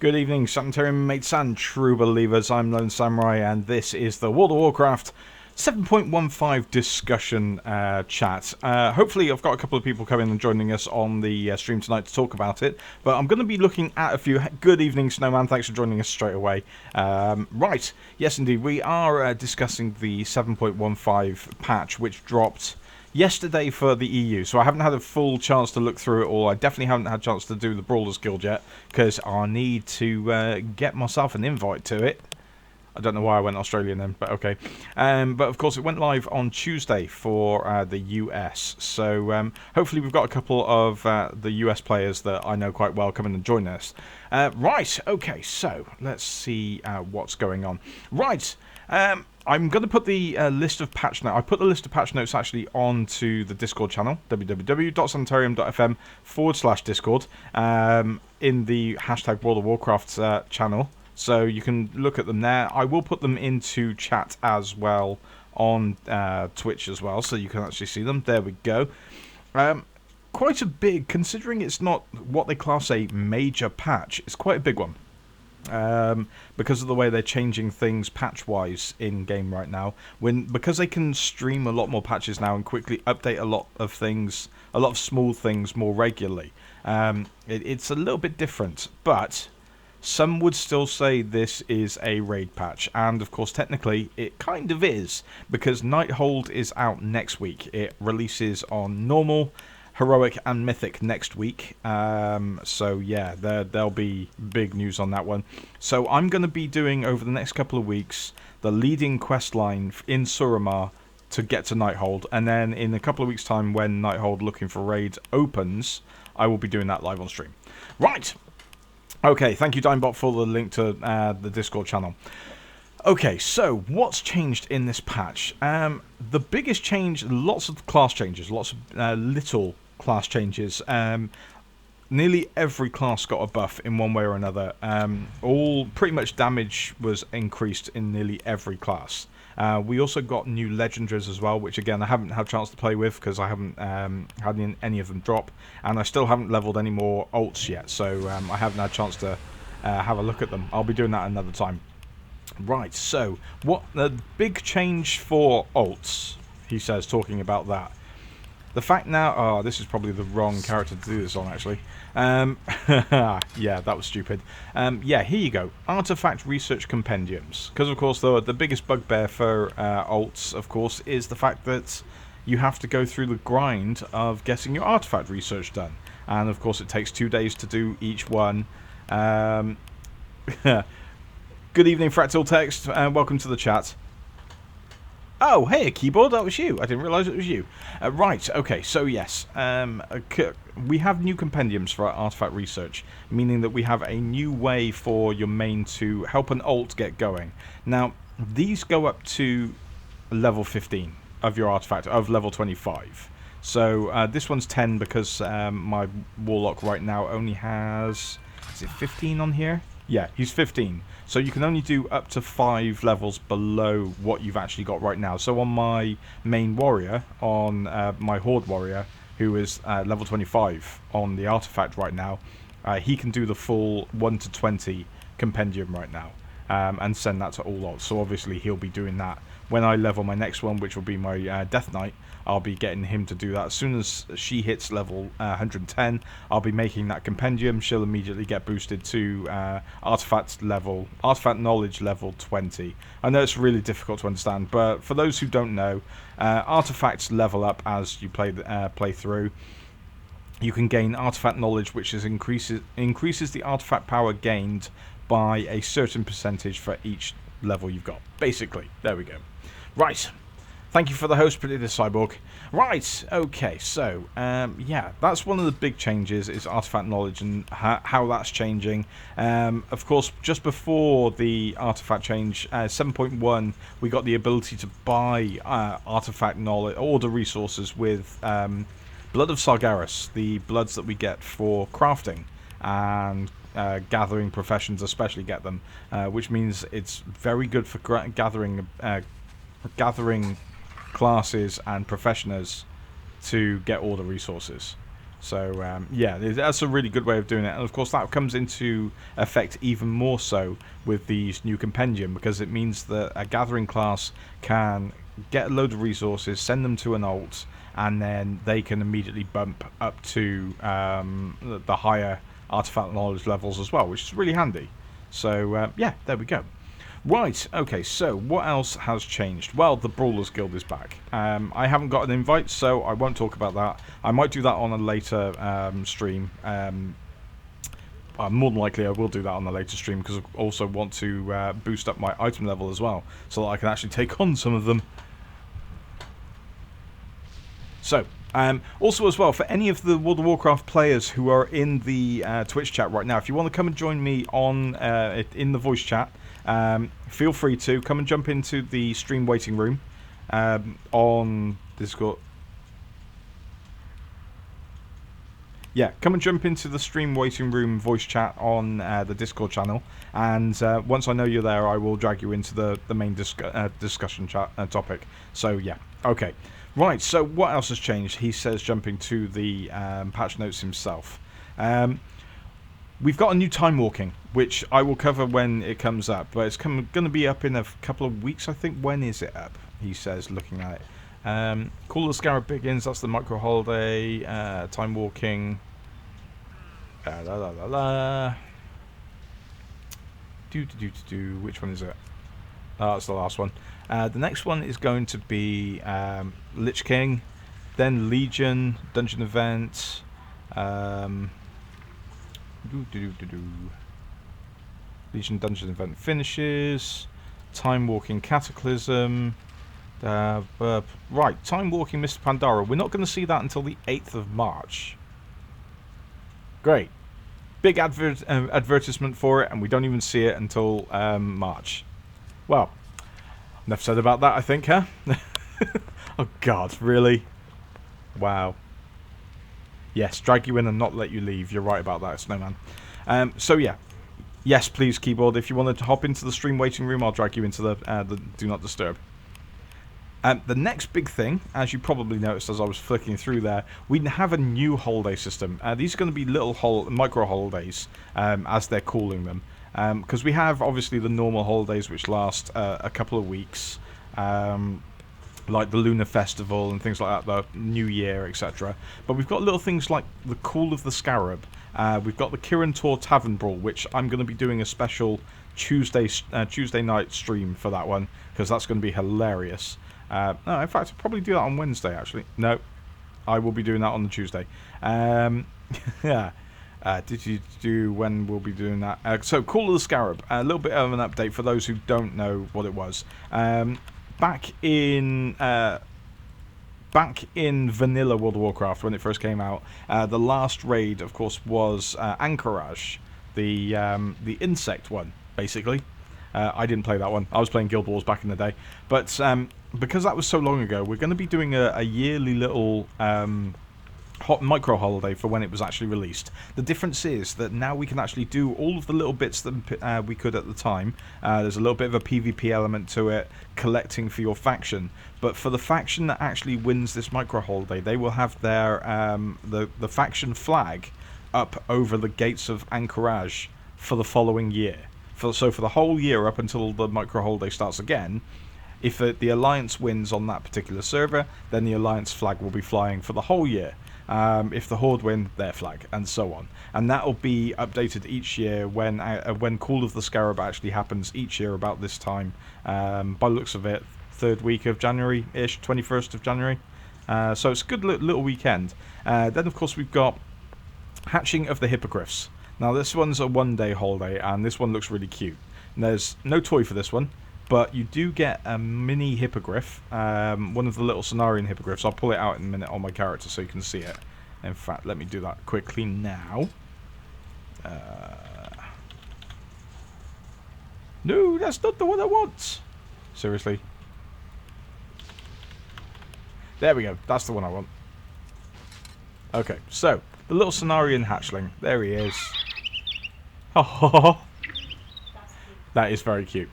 Good evening, Sanitarium mates and true believers. I'm Lonesamurai, and this is the World of Warcraft 7.15 discussion chat. Hopefully I've got a couple of people coming and joining us on the stream tonight to talk about it, but I'm going to be looking at a few. Good evening, Snowman, thanks for joining us straight away. Right, yes indeed, we are discussing the 7.15 patch, which dropped yesterday for the EU, so I haven't had a full chance to look through it all. I definitely haven't had a chance to do the Brawlers Guild yet, because I need to get myself an invite to it. I don't know why I went Australian then, but okay. But of course it went live on Tuesday for the US, so hopefully we've got a couple of the US players that I know quite well coming and join us. Right, okay, so let's see what's going on. Right, I'm going to put the list of patch notes. I put the list of patch notes actually onto the Discord channel, www.sanitarium.fm/Discord, in the hashtag World of Warcraft channel. So you can look at them there. I will put them into chat as well on Twitch as well, so you can actually see them. There we go. Quite a big, considering it's not what they class a major patch, it's quite a big one. Because of the way they're changing things patch-wise in-game right now. Because they can stream a lot more patches now and quickly update a lot of things, a lot of small things more regularly. It's a little bit different, but some would still say this is a raid patch, and of course technically it kind of is, because Nighthold is out next week. It releases on normal, heroic and mythic next week, so yeah, there'll be big news on that one. So I'm going to be doing over the next couple of weeks the leading quest line in Suramar to get to Nighthold, and then in a couple of weeks time when Nighthold Looking for Raid opens, I will be doing that live on stream. Right, okay, thank you Dimebot for the link to the Discord channel. Okay, so what's changed in this patch? The biggest change, lots of class changes, lots of little class changes. Nearly every class got a buff in one way or another. All pretty much damage was increased in nearly every class. We also got new legendaries as well, which again I haven't had a chance to play with because I haven't had any of them drop, and I still haven't leveled any more alts yet, so I haven't had a chance to have a look at them. I'll be doing that another time. Right, so what the big change for alts, he says, talking about that. The fact now, oh, this is probably the wrong character to do this on, actually. Yeah, that was stupid. Yeah, here you go. Artifact Research Compendiums. Because, of course, the biggest bugbear for alts, of course, is the fact that you have to go through the grind of getting your artifact research done. And, of course, it takes 2 days to do each one. Good evening, Fractal Text, and welcome to the chat. Oh, hey, a keyboard, that was you. I didn't realise it was you. Right, okay, so yes, we have new compendiums for our artifact research, meaning that we have a new way for your main to help an alt get going. Now, these go up to level 15 of your artifact, of level 25. So this one's 10 because my Warlock right now only has, is it 15 on here? Yeah, he's 15. So you can only do up to 5 levels below what you've actually got right now. So on my main warrior, on my Horde warrior, who is level 25 on the artifact right now, he can do the full 1 to 20 compendium right now, and send that to all alts. So obviously he'll be doing that. When I level my next one, which will be my Death Knight, I'll be getting him to do that. As soon as she hits level 110, I'll be making that compendium. She'll immediately get boosted to artifact knowledge level 20. I know it's really difficult to understand, but for those who don't know, artifacts level up as you play through. You can gain artifact knowledge, which increases the artifact power gained by a certain percentage for each level you've got. Basically, there we go. Right. Thank you for the host, Predicted Cyborg. Right, okay, so, yeah, that's one of the big changes, is artifact knowledge and how that's changing. Of course, just before the artifact change, 7.1, we got the ability to buy artifact knowledge, order resources with Blood of Sargeras, the bloods that we get for crafting, and gathering professions especially get them, which means it's very good for gathering classes and professionals to get all the resources. So, yeah, that's a really good way of doing it. And, of course, that comes into effect even more so with these new compendium, because it means that a gathering class can get a load of resources, send them to an alt, and then they can immediately bump up to the higher artifact knowledge levels as well, which is really handy. So, yeah, there we go. Right, okay, so what else has changed? Well, the Brawlers Guild is back. I haven't got an invite, so I won't talk about that. I might do that on a later stream. More than likely I will do that on a later stream, because I also want to boost up my item level as well, so that I can actually take on some of them. So, also as well, for any of the World of Warcraft players who are in the Twitch chat right now, if you want to come and join me on in the voice chat, feel free to come and jump into the stream waiting room on Discord. Yeah, come and jump into the stream waiting room voice chat on the Discord channel, and once I know you're there, I will drag you into the main discussion chat topic. So yeah, okay. Right, so what else has changed? He says, jumping to the patch notes himself. We've got a new time walking, which I will cover when it comes up, but it's going to be up in a couple of weeks, I think. When is it up? He says, looking at it. Call of the Scarab begins, that's the micro holiday. Time walking. Which one is it? Oh, that's the last one. The next one is going to be Lich King, then Legion, Dungeon Event, Legion Dungeon Event finishes, Time Walking Cataclysm, right, Time Walking Mr. Pandora. We're not going to see that until the 8th of March. Great. Big advertisement for it, and we don't even see it until March. Well, enough said about that, I think, huh? Oh, God, really? Wow. Yes, drag you in and not let you leave. You're right about that, Snowman. So, yeah. Yes, please, keyboard. If you wanted to hop into the stream waiting room, I'll drag you into the Do Not Disturb. The next big thing, as you probably noticed as I was flicking through there, we have a new holiday system. These are going to be little micro holidays, as they're calling them. Because we have, obviously, the normal holidays, which last a couple of weeks, like the Lunar Festival and things like that, the New Year, etc. But we've got little things like the Call of the Scarab. We've got the Kirin Tor Tavern Brawl, which I'm going to be doing a special Tuesday night stream for that one, because that's going to be hilarious. No, in fact, I'll probably do that on Wednesday, actually. No, I will be doing that on the Tuesday. Yeah. Did you do when we'll be doing that? So, Call of the Scarab. A little bit of an update for those who don't know what it was. Back in vanilla World of Warcraft, when it first came out, the last raid, of course, was Anchorage, the insect one, basically. I didn't play that one. I was playing Guild Wars back in the day. But because that was so long ago, we're going to be doing a yearly little micro holiday for when it was actually released. The difference is that now we can actually do all of the little bits that we could at the time. There's a little bit of a PvP element to it, collecting for your faction. But for the faction that actually wins this micro holiday, they will have their the faction flag up over the gates of Anchorage for the following year. So for the whole year up until the micro holiday starts again, if the Alliance wins on that particular server, then the Alliance flag will be flying for the whole year. If the Horde win, their flag, and so on. And that will be updated each year when Call of the Scarab actually happens each year about this time. By the looks of it, 3rd week of January-ish, 21st of January. So it's a good little weekend. Then, of course, we've got Hatching of the Hippogriffs. Now, this one's a one-day holiday, and this one looks really cute. And there's no toy for this one, but you do get a mini hippogriff, one of the little Sanitarium hippogriffs. I'll pull it out in a minute on my character so you can see it. In fact, let me do that quickly now. No, that's not the one I want. Seriously. There we go. That's the one I want. Okay, so the little Sanitarium hatchling. There he is. Oh, that is very cute.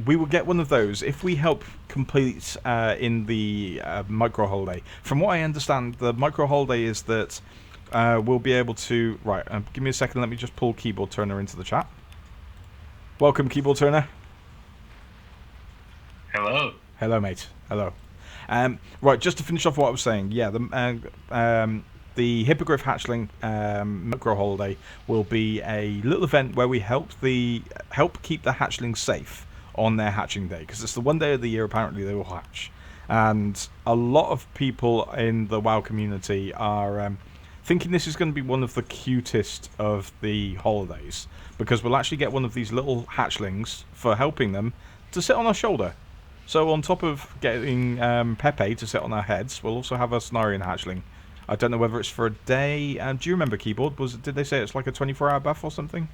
we will get one of those if we help complete in the micro holiday. From what I understand, the micro holiday is that we'll be able to... Right, give me a second. Let me just pull Keyboard Turner into the chat. Welcome, Keyboard Turner. Hello. Hello, mate. Hello. Right, just to finish off what I was saying, yeah, the Hippogriff Hatchling micro holiday will be a little event where we help keep the hatchlings safe on their hatching day, because it's the one day of the year apparently they will hatch, and a lot of people in the WoW community are thinking this is going to be one of the cutest of the holidays, because we'll actually get one of these little hatchlings for helping them to sit on our shoulder. So on top of getting Pepe to sit on our heads, we'll also have a Sanitarium hatchling. I don't know whether it's for a day. Do you remember, Keyboard? Did they say it's like a 24-hour buff or something?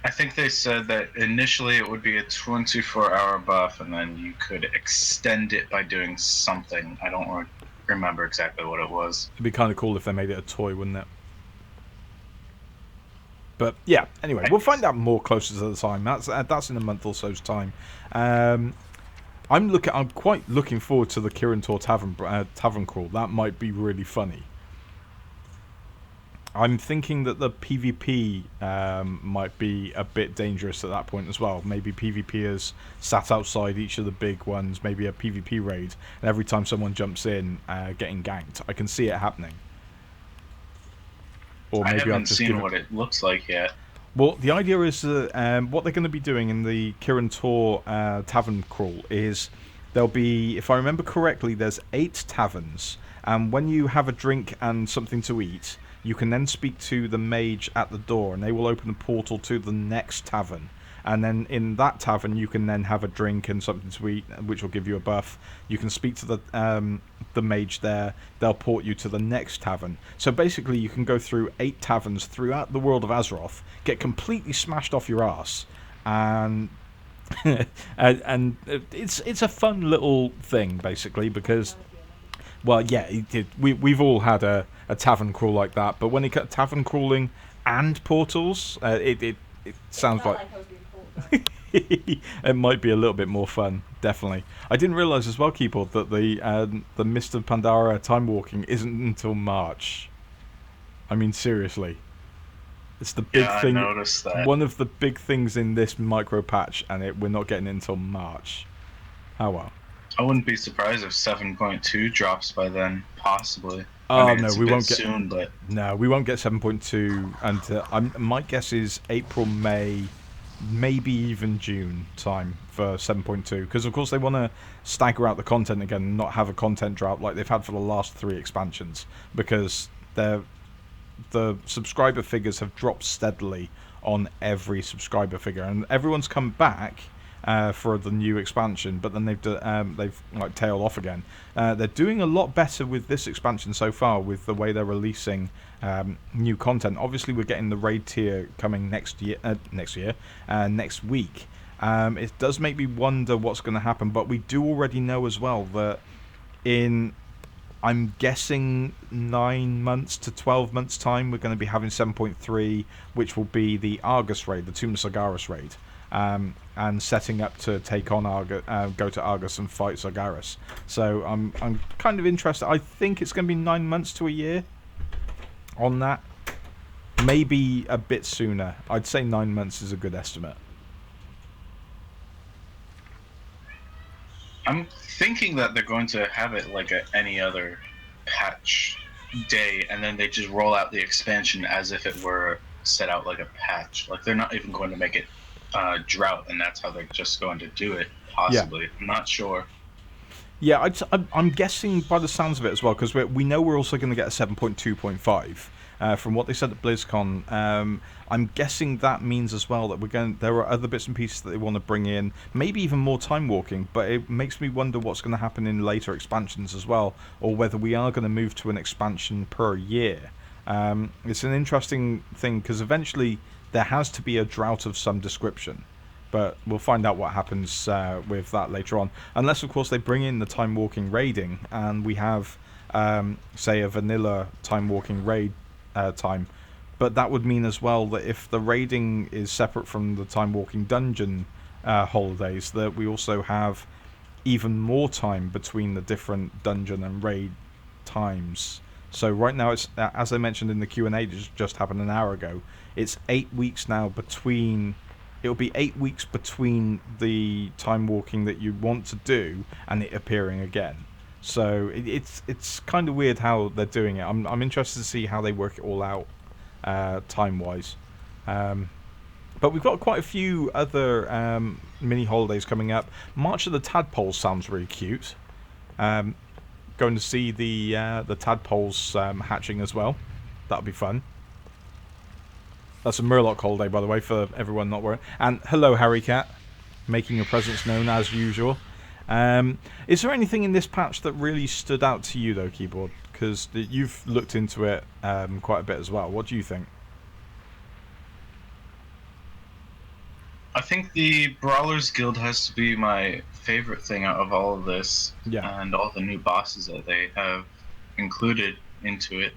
I think they said that initially it would be a 24-hour buff, and then you could extend it by doing something. I don't remember exactly what it was. It'd be kind of cool if they made it a toy, wouldn't it? But yeah, anyway, we'll find out more closer to the time. That's in a month or so's time. I'm quite looking forward to the Kirin Tor Tavern Crawl. That might be really funny. I'm thinking that the PvP might be a bit dangerous at that point as well. Maybe PvPers sat outside each of the big ones, maybe a PvP raid, and every time someone jumps in, getting ganked. I can see it happening. Or maybe I haven't seen what it looks like yet. Well, the idea is that what they're going to be doing in the Kirin Tor Tavern Crawl is there'll be, if I remember correctly, there's 8 taverns, and when you have a drink and something to eat, you can then speak to the mage at the door, and they will open a portal to the next tavern. And then in that tavern, you can then have a drink and something to eat, which will give you a buff. You can speak to the mage there. They'll port you to the next tavern. So basically, you can go through 8 taverns throughout the world of Azeroth, get completely smashed off your ass, and and it's a fun little thing, basically, because, well, yeah, we've all had a tavern crawl like that, but when it got tavern crawling and portals, it sounds like it might be a little bit more fun, definitely. I didn't realise as well, Keyboard, that the Mist of Pandara time walking isn't until March. I mean, seriously. It's the big thing. I noticed that. One of the big things in this micro patch, and we're not getting it until March. Oh well. I wouldn't be surprised if 7.2 drops by then, possibly. Oh, I mean, no, we won't get soon, but no, we won't get 7.2 until my guess is April, May, maybe even June time for 7.2, because of course they want to stagger out the content again and not have a content drought like they've had for the last 3 expansions, because the subscriber figures have dropped steadily on every subscriber figure, and everyone's come back for the new expansion, but then they've like tailed off again. They're doing a lot better with this expansion so far with the way they're releasing new content. Obviously, we're getting the raid tier coming next week. It does make me wonder what's going to happen, but we do already know as well that in, I'm guessing, 9 months to 12 months time, we're going to be having 7.3, which will be the Argus raid, the Tomb of Sargeras raid. And setting up to take on go to Argus and fight Sargeras. So I'm kind of interested. I think it's going to be 9 months to a year on that. Maybe a bit sooner. I'd say 9 months is a good estimate. I'm thinking that they're going to have it like any other patch day, and then they just roll out the expansion as if it were set out like a patch. Like, they're not even going to make it drought, and that's how they're just going to do it, possibly. Yeah. I'm not sure. Yeah, I'm guessing by the sounds of it as well, because we know we're also going to get a 7.2.5 from what they said at BlizzCon. I'm guessing that means as well that there are other bits and pieces that they want to bring in, maybe even more time walking, but it makes me wonder what's going to happen in later expansions as well, or whether we are going to move to an expansion per year. It's an interesting thing, because eventually there has to be a drought of some description, but we'll find out what happens with that later on. Unless, of course, they bring in the time walking raiding, and we have, say, a vanilla time walking raid time. But that would mean as well that if the raiding is separate from the time walking dungeon holidays, that we also have even more time between the different dungeon and raid times. So right now, it's, as I mentioned in the Q&A just happened an hour ago, it's 8 weeks now between... It'll be 8 weeks between the time walking that you want to do and it appearing again. So it's kind of weird how they're doing it. I'm interested to see how they work it all out time-wise. But we've got quite a few other mini holidays coming up. March of the Tadpoles sounds really cute. Going to see the tadpoles hatching as well. That'll be fun. That's a Murloc holiday, by the way, for everyone not worrying. And hello, Harry Cat, making your presence known as usual. Is there anything in this patch that really stood out to you, though, Keyboard? Because you've looked into it quite a bit as well. What do you think? I think the Brawlers Guild has to be my favorite thing out of all of this. Yeah. And all the new bosses that they have included into it.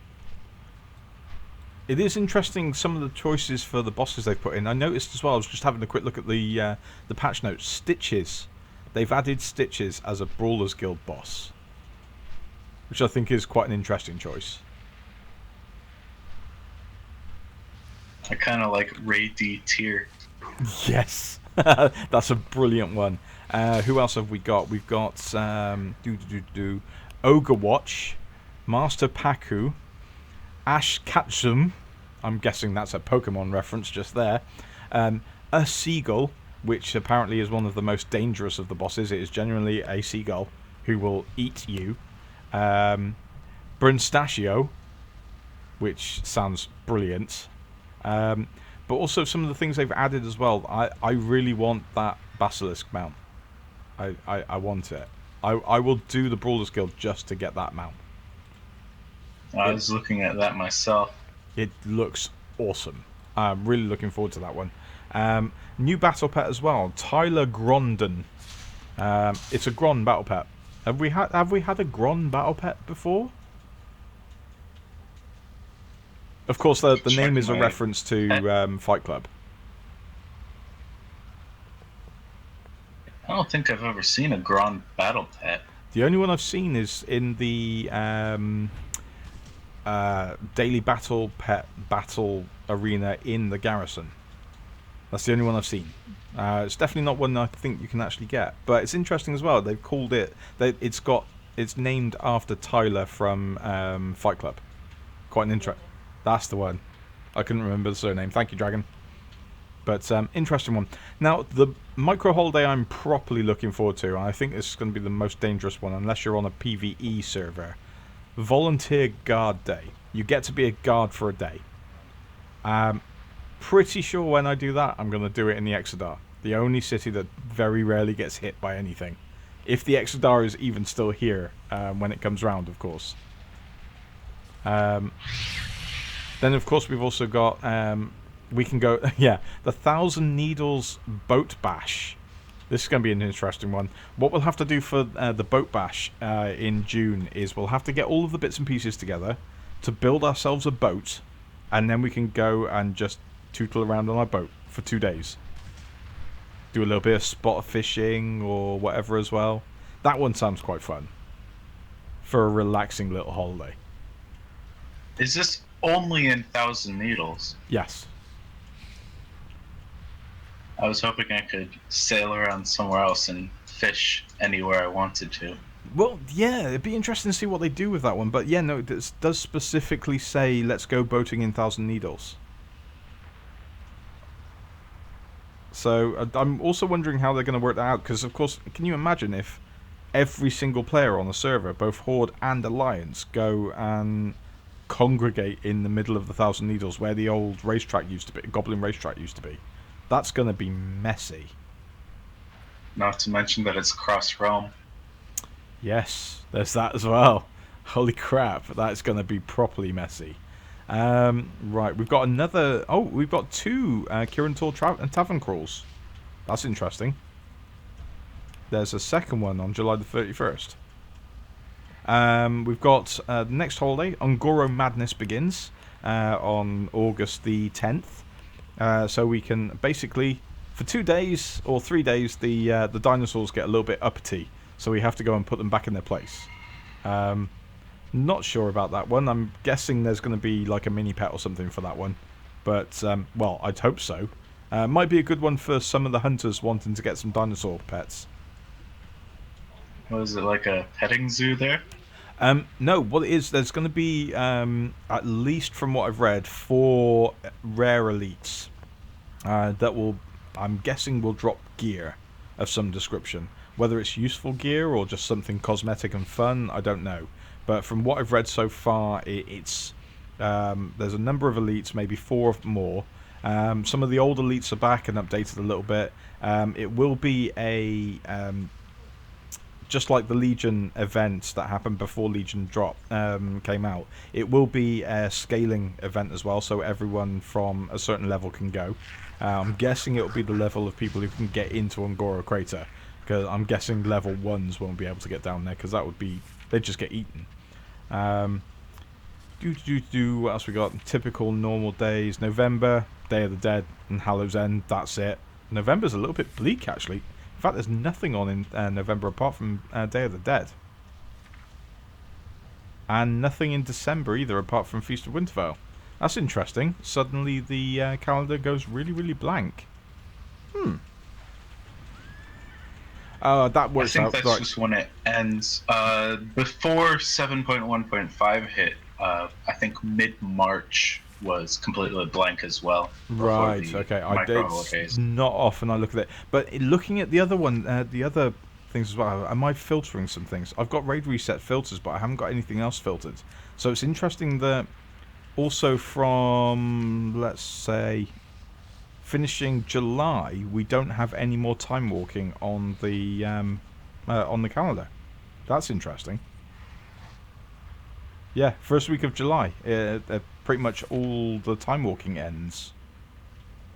It is interesting, some of the choices for the bosses they've put in. I noticed as well, I was just having a quick look at the patch notes, Stitches. They've added Stitches as a Brawlers Guild boss, which I think is quite an interesting choice. I kind of like Ray D tier. Yes, that's a brilliant one. Who else have we got? We've got Ogre Watch, Master Paku, Ash Katsum, I'm guessing that's a Pokemon reference just there. A Seagull, which apparently is one of the most dangerous of the bosses. It is genuinely a seagull who will eat you. Brunstachio, which sounds brilliant. But also some of the things they've added as well. I really want that Basilisk mount. I want it. I will do the Brawlers Guild just to get that mount. I was looking at that myself. It looks awesome. I'm really looking forward to that one. New battle pet as well, Tyler Grondon. It's a Gron battle pet. Have we had a Gron battle pet before? Of course, the name is a reference to Fight Club. I don't think I've ever seen a Gron battle pet. The only one I've seen is in the daily battle pet battle arena in the garrison. That's the only one I've seen. It's definitely not one I think you can actually get, but it's interesting as well. They've called it. It's named after Tyler from Fight Club. Quite an interest. That's the one. I couldn't remember the surname. Thank you, Dragon. But interesting one. Now, the micro holiday I'm properly looking forward to, and I think this is going to be the most dangerous one, unless you're on a PvE server. Volunteer Guard Day. You get to be a guard for a day. Pretty sure when I do that, I'm going to do it in the Exodar. The only city that very rarely gets hit by anything. If the Exodar is even still here when it comes round, of course. Then, of course, we've also got... we can go... yeah, the 1,000 Needles Boat Bash. This is going to be an interesting one. What we'll have to do for the Boat Bash in June is we'll have to get all of the bits and pieces together to build ourselves a boat, and then we can go and just tootle around on our boat for 2 days. Do a little bit of spot fishing or whatever as well. That one sounds quite fun for a relaxing little holiday. Is this only in 1,000 Needles? Yes. I was hoping I could sail around somewhere else and fish anywhere I wanted to. Well, yeah, it'd be interesting to see what they do with that one. But yeah, no, it does specifically say, let's go boating in 1,000 Needles. So I'm also wondering how they're going to work that out. Because, of course, can you imagine if every single player on the server, both Horde and Alliance, go and congregate in the middle of the 1,000 Needles where the old racetrack used to be, Goblin racetrack used to be? That's going to be messy. Not to mention that it's cross-realm. Yes, there's that as well. Holy crap, that's going to be properly messy. Right, we've got another... Oh, we've got two Kirin Tor Tavern Crawls. That's interesting. There's a second one on July the 31st. We've got the next holiday, Ungoro Madness begins on August the 10th. So we can basically For 2 days or 3 days, the dinosaurs get a little bit uppity, so we have to go and put them back in their place. Not sure about that one. I'm guessing there's going to be like a mini pet or something for that one. But, well, I'd hope so. Might be a good one for some of the hunters wanting to get some dinosaur pets. Was it like a petting zoo there? No, what it is, there's going to be, at least from what I've read, 4 rare elites that will, I'm guessing, will drop gear of some description. Whether it's useful gear or just something cosmetic and fun, I don't know. But from what I've read so far, it's there's a number of elites, maybe 4 more. Some of the old elites are back and updated a little bit. It will be a just like the Legion event that happened before Legion came out. It will be a scaling event as well, so everyone from a certain level can go. I'm guessing it will be the level of people who can get into Angora Crater, because I'm guessing level 1s won't be able to get down there, because that would be, they'd just get eaten. What else we got? Typical normal days. November, Day of the Dead, and Hallow's End. That's it. November's a little bit bleak, actually. In fact, there's nothing on in November apart from Day of the Dead. And nothing in December either, apart from Feast of Winterfell. That's interesting. Suddenly the calendar goes really, really blank. That works out. I think that's just when it ends. Before 7.1.5 hit, I think mid-March was completely blank as well. Right, okay. It's not often I look at it. But looking at the other one, the other things as well, am I filtering some things? I've got raid reset filters, but I haven't got anything else filtered. So it's interesting that also from, let's say, finishing July, we don't have any more time walking on the calendar. That's interesting. Yeah, first week of July. Pretty much all the time walking ends.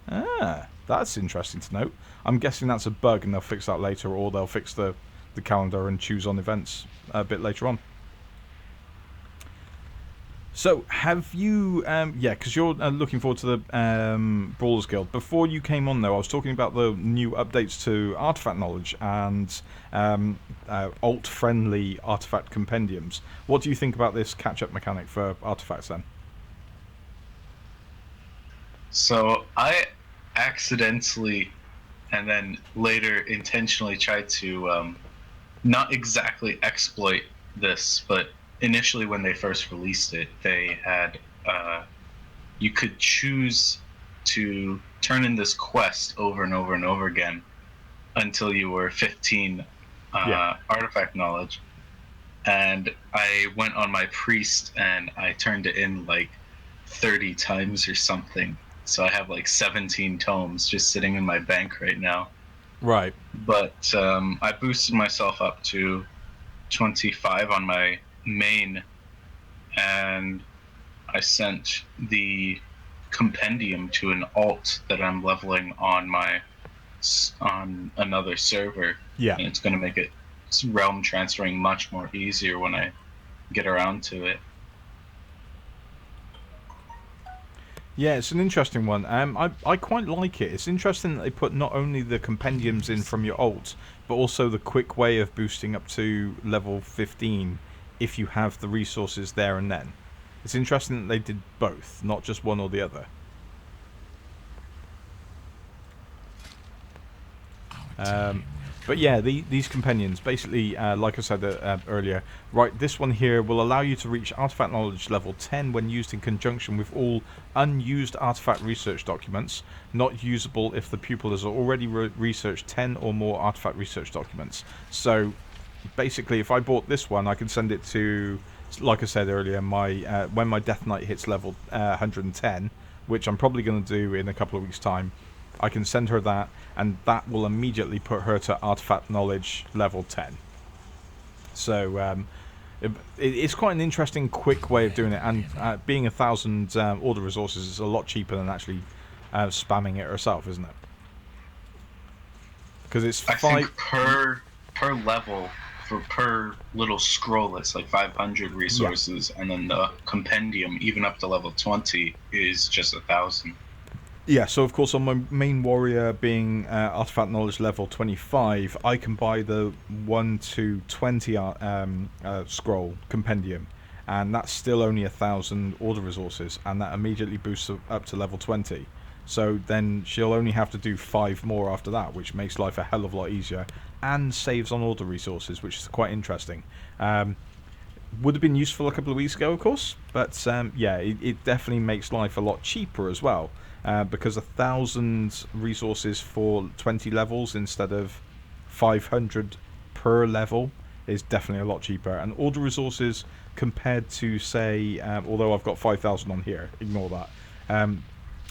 That's interesting to note. I'm guessing that's a bug and they'll fix that later, or they'll fix the calendar and choose on events a bit later on. So, have you... because you're looking forward to the Brawlers Guild. Before you came on, though, I was talking about the new updates to Artifact Knowledge and alt-friendly Artifact Compendiums. What do you think about this catch-up mechanic for Artifacts, then? So, I accidentally, and then later intentionally tried to not exactly exploit this, but initially when they first released it, they had you could choose to turn in this quest over and over and over again until you were 15 artifact knowledge. And I went on my priest and I turned it in like 30 times or something. So I have like 17 tomes just sitting in my bank right now. Right. But I boosted myself up to 25 on my main, and I sent the compendium to an alt that I'm leveling on another server. Yeah. And it's going to make it realm transferring much more easier when I get around to it. Yeah, it's an interesting one. I quite like it. It's interesting that they put not only the compendiums in from your alt, but also the quick way of boosting up to level 15 if you have the resources there and then. It's interesting that they did both, not just one or the other. But yeah, these compendiums, basically, like I said earlier, right, this one here will allow you to reach Artifact Knowledge level 10 when used in conjunction with all unused Artifact Research documents, not usable if the pupil has already researched 10 or more Artifact Research documents. So, basically, if I bought this one, I can send it to, like I said earlier, when my Death Knight hits level 110, which I'm probably going to do in a couple of weeks' time, I can send her that, and that will immediately put her to Artifact Knowledge level 10. So it's quite an interesting, quick way of doing it, and being 1,000 order resources is a lot cheaper than actually spamming it herself, isn't it? Because it's I think per level, per little scroll, it's like 500 resources, and then the compendium, even up to level 20, is just 1,000. Yeah, so of course on my main warrior being artifact knowledge level 25, I can buy the 1 to 20 scroll compendium, and that's still only 1,000 order resources, and that immediately boosts up to level 20. So then she'll only have to do 5 more after that, which makes life a hell of a lot easier, and saves on order resources, which is quite interesting. Would have been useful a couple of weeks ago, of course, but yeah, it definitely makes life a lot cheaper as well, because 1,000 resources for 20 levels instead of 500 per level is definitely a lot cheaper. And order resources compared to, say, although I've got 5,000 on here, ignore that.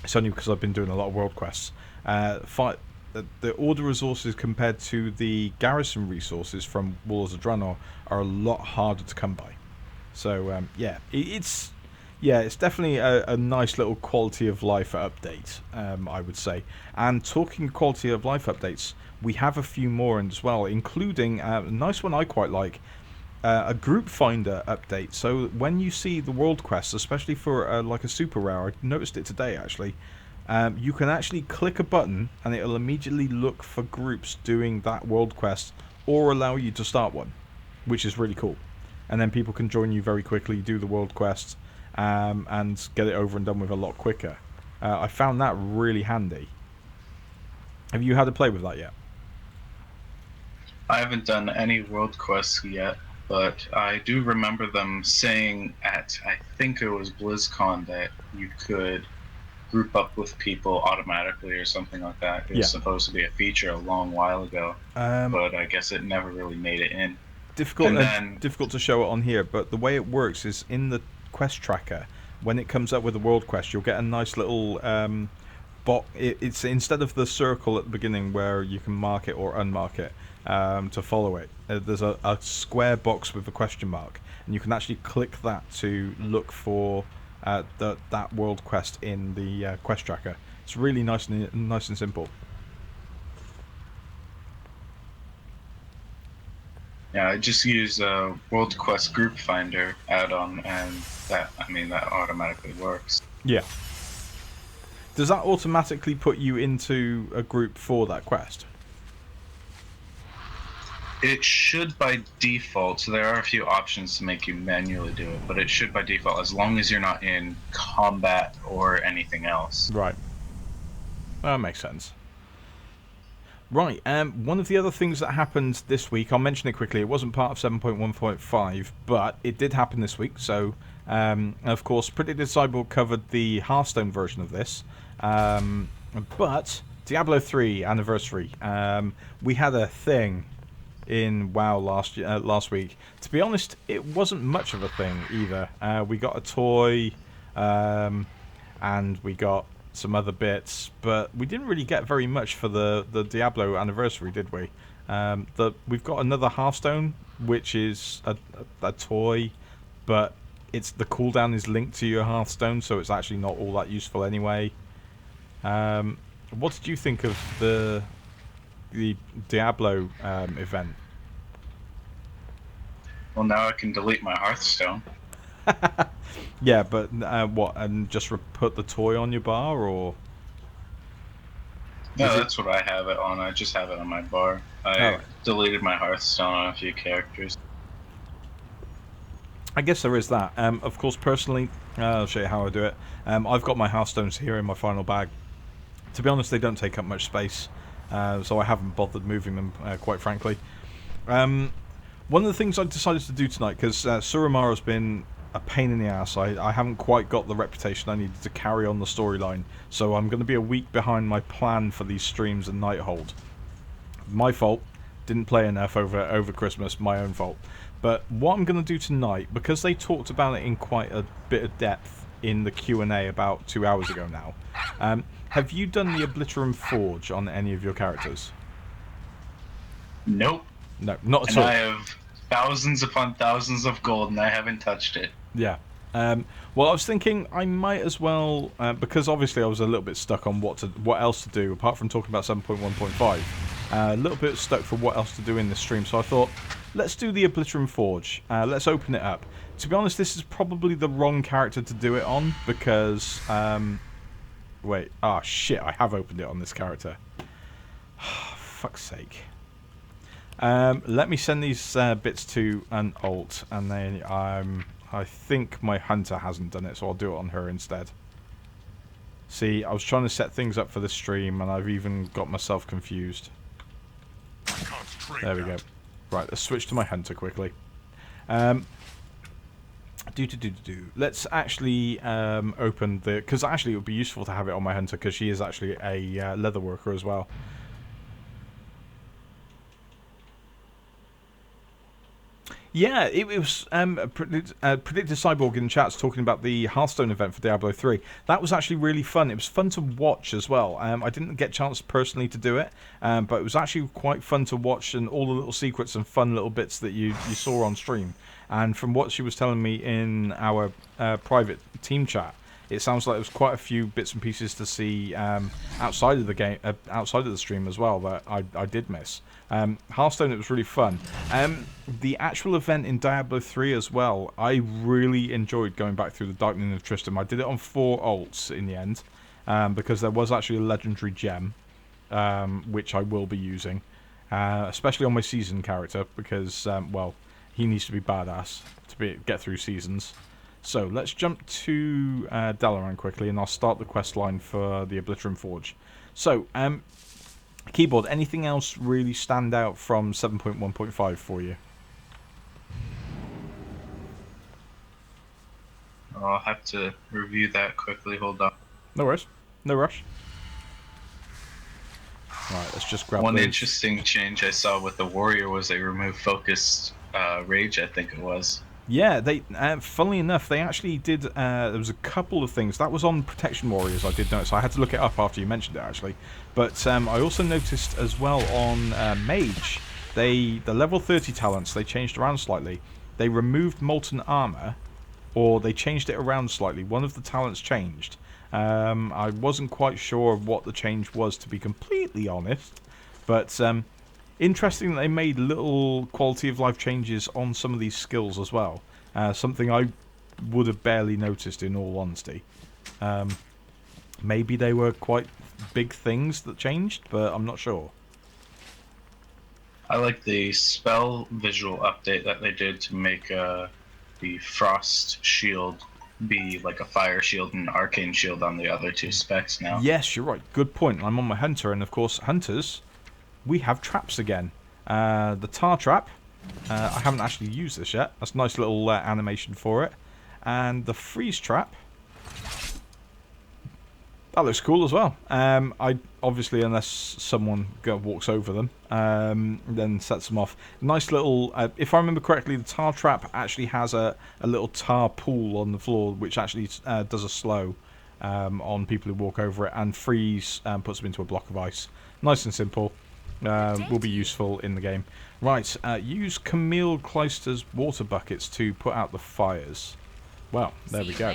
It's only because I've been doing a lot of world quests. The order resources compared to the garrison resources from Walls of Draenor are a lot harder to come by. So yeah, it's definitely a nice little quality of life update, I would say. And talking quality of life updates, we have a few more as well, including a nice one I quite like, a group finder update. So when you see the world quests, especially for like a super rare, I noticed it today actually. You can actually click a button and it'll immediately look for groups doing that world quest or allow you to start one, which is really cool. And then people can join you very quickly, do the world quest, and get it over and done with a lot quicker. I found that really handy. Have you had to play with that yet? I haven't done any world quests yet, but I do remember them saying at, I think it was BlizzCon, that you could group up with people automatically or something like that. It was supposed to be a feature a long while ago, but I guess it never really made it in. Difficult to show it on here, but the way it works is in the quest tracker. When it comes up with a world quest, you'll get a nice little it's instead of the circle at the beginning where you can mark it or unmark it to follow it. There's a square box with a question mark, and you can actually click that to look for that world quest in the quest tracker. It's really nice and simple. Yeah, I just use World Quest Group Finder add-on, and that automatically works. Yeah. Does that automatically put you into a group for that quest? It should by default, so there are a few options to make you manually do it, but it should by default, as long as you're not in combat or anything else. Right. That makes sense. Right, one of the other things that happened this week, I'll mention it quickly, it wasn't part of 7.1.5, but it did happen this week, so, of course, Predicted Cyborg covered the Hearthstone version of this, but Diablo 3 Anniversary, we had a thing in WoW last week. To be honest, it wasn't much of a thing either. We got a toy, and we got some other bits, but we didn't really get very much for the Diablo Anniversary, did we? We've got another Hearthstone, which is a toy, but the cooldown is linked to your Hearthstone, so it's actually not all that useful anyway. What did you think of the Diablo event? Well, now I can delete my Hearthstone. Yeah, but what? And just put the toy on your bar, or? No, that's what I have it on. I just have it on my bar. I deleted my Hearthstone on a few characters. I guess there is that. Of course, personally, I'll show you how I do it. I've got my Hearthstones here in my final bag. To be honest, they don't take up much space, so I haven't bothered moving them, quite frankly. One of the things I decided to do tonight, because Surumaru's been a pain in the ass. I haven't quite got the reputation I needed to carry on the storyline, so I'm going to be a week behind my plan for these streams and Nighthold. My fault. Didn't play enough over Christmas. My own fault. But what I'm going to do tonight, because they talked about it in quite a bit of depth in the Q&A about 2 hours ago now, have you done the Obliterum Forge on any of your characters? Nope. No, not at all. I have thousands upon thousands of gold, and I haven't touched it. Yeah. Well, I was thinking I might as well, because obviously I was a little bit stuck on what else to do, apart from talking about 7.1.5. A little bit stuck for what else to do in this stream, so I thought, let's do the Obliterum Forge. Let's open it up. To be honest, this is probably the wrong character to do it on, because Wait. Ah, shit. I have opened it on this character. Fuck's sake. Let me send these bits to an alt, and then I think my hunter hasn't done it, so I'll do it on her instead. See, I was trying to set things up for the stream, and I've even got myself confused. There we go. Right, let's switch to my hunter quickly. Let's actually open the... Because actually it would be useful to have it on my hunter, because she is actually a leather worker as well. Yeah, it was Predicted Cyborg in the chat's talking about the Hearthstone event for Diablo 3. That was actually really fun. It was fun to watch as well. I didn't get a chance personally to do it, but it was actually quite fun to watch, and all the little secrets and fun little bits that you saw on stream. And from what she was telling me in our private team chat, it sounds like there was quite a few bits and pieces to see outside of the game, outside of the stream as well, that I did miss. Hearthstone, it was really fun. The actual event in Diablo 3 as well, I really enjoyed going back through the Darkening of Tristram. I did it on 4 alts in the end, because there was actually a legendary gem, which I will be using, especially on my season character, because, well, he needs to be badass to get through seasons. So, let's jump to Dalaran quickly, and I'll start the quest line for the Obliterum Forge. So, Keyboard, anything else really stand out from 7.1.5 for you? I'll have to review that quickly. Hold on. No worries. No rush. Right, let's just grab One those. interesting change I saw with the warrior was they removed focused rage, I think it was. Yeah, they. Funnily enough, they actually did. There was a couple of things that was on Protection Warriors. I did notice. I had to look it up after you mentioned it, actually. But I also noticed as well on Mage, the level 30 talents, they changed around slightly. They removed Molten Armor, or they changed it around slightly. One of the talents changed. I wasn't quite sure what the change was, to be completely honest. But interesting that they made little quality of life changes on some of these skills as well. Something I would have barely noticed, in all honesty. Maybe they were quite big things that changed, but I'm not sure. I like the spell visual update that they did to make the Frost Shield be like a Fire Shield and Arcane Shield on the other 2 specs now. Yes, you're right. Good point. I'm on my Hunter, and of course, Hunters, we have traps again. The Tar Trap, I haven't actually used this yet. That's a nice little animation for it. And the Freeze Trap, that looks cool as well. I obviously, unless someone walks over them, then sets them off. Nice little. If I remember correctly, the Tar Trap actually has a little tar pool on the floor, which actually does a slow on people who walk over it, and Freeze puts them into a block of ice. Nice and simple. Will be useful in the game. Right, use Camille Cloister's water buckets to put out the fires. Well, there we go.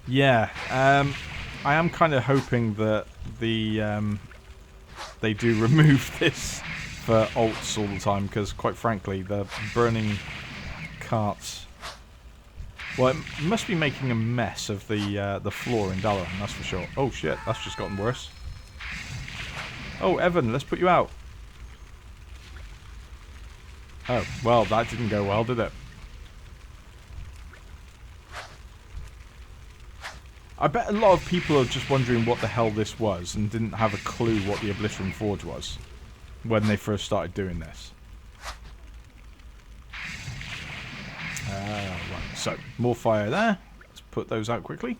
Yeah, I am kind of hoping that they do remove this for alts all the time, because quite frankly, the burning carts, well, it must be making a mess of the floor in Dalaran, that's for sure. Oh shit, that's just gotten worse. Oh, Evan, let's put you out. Oh, well, that didn't go well, did it? I bet a lot of people are just wondering what the hell this was and didn't have a clue what the Obliterum Forge was when they first started doing this. Right, so, more fire there. Let's put those out quickly.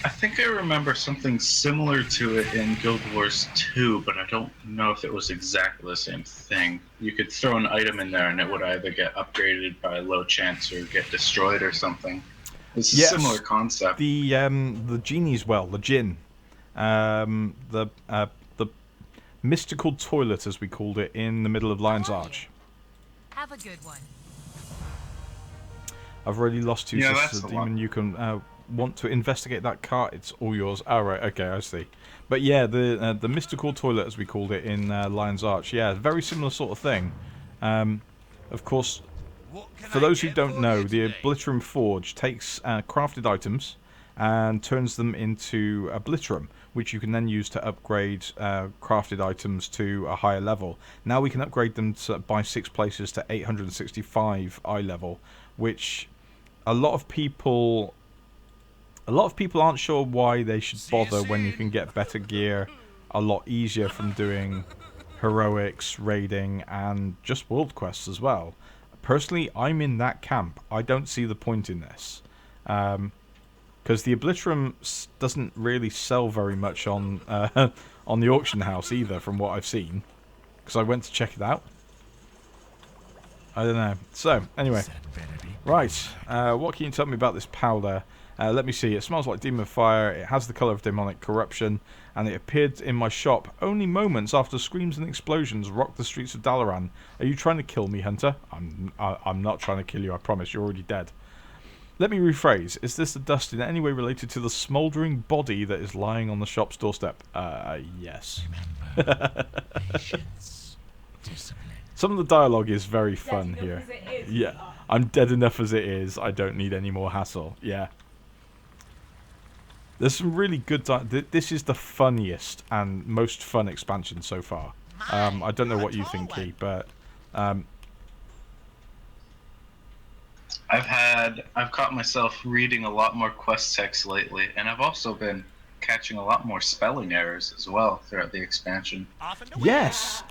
I think I remember something similar to it in Guild Wars 2, but I don't know if it was exactly the same thing. You could throw an item in there and it would either get upgraded by low chance or get destroyed or something. It's a similar concept. The genie's well, the djinn. The mystical toilet, as we called it, in the middle of Lion's Arch. Have a good one. I've already lost 2 sisters. That's Demon, you can want to investigate that cart. It's all yours. Oh, right, okay, I see. But yeah, the mystical toilet, as we called it in Lion's Arch. Yeah, very similar sort of thing. Of course, For those who don't know, the Obliterum Forge takes crafted items and turns them into Obliterum, which you can then use to upgrade crafted items to a higher level. Now we can upgrade them by 6 places to 865 eye level, which a lot of people aren't sure why they should bother when you can get better gear a lot easier from doing heroics, raiding, and just world quests as well. Personally, I'm in that camp. I don't see the point in this. Because the Obliterum doesn't really sell very much on on the auction house either, from what I've seen. Because I went to check it out. I don't know. So, anyway. Right. What can you tell me about this powder? Let me see. It smells like demon fire. It has the colour of demonic corruption. And it appeared in my shop only moments after screams and explosions rocked the streets of Dalaran. Are you trying to kill me, Hunter? I'm not trying to kill you, I promise. You're already dead. Let me rephrase. Is this the dust in any way related to the smouldering body that is lying on the shop's doorstep? Yes. Patience, discipline. Some of the dialogue is very fun here. Yeah. I'm dead enough as it is. I don't need any more hassle. Yeah. There's some really good... This is the funniest and most fun expansion so far. I don't know what you think, Key, but... I've caught myself reading a lot more quest text lately, and I've also been catching a lot more spelling errors as well throughout the expansion. Yes!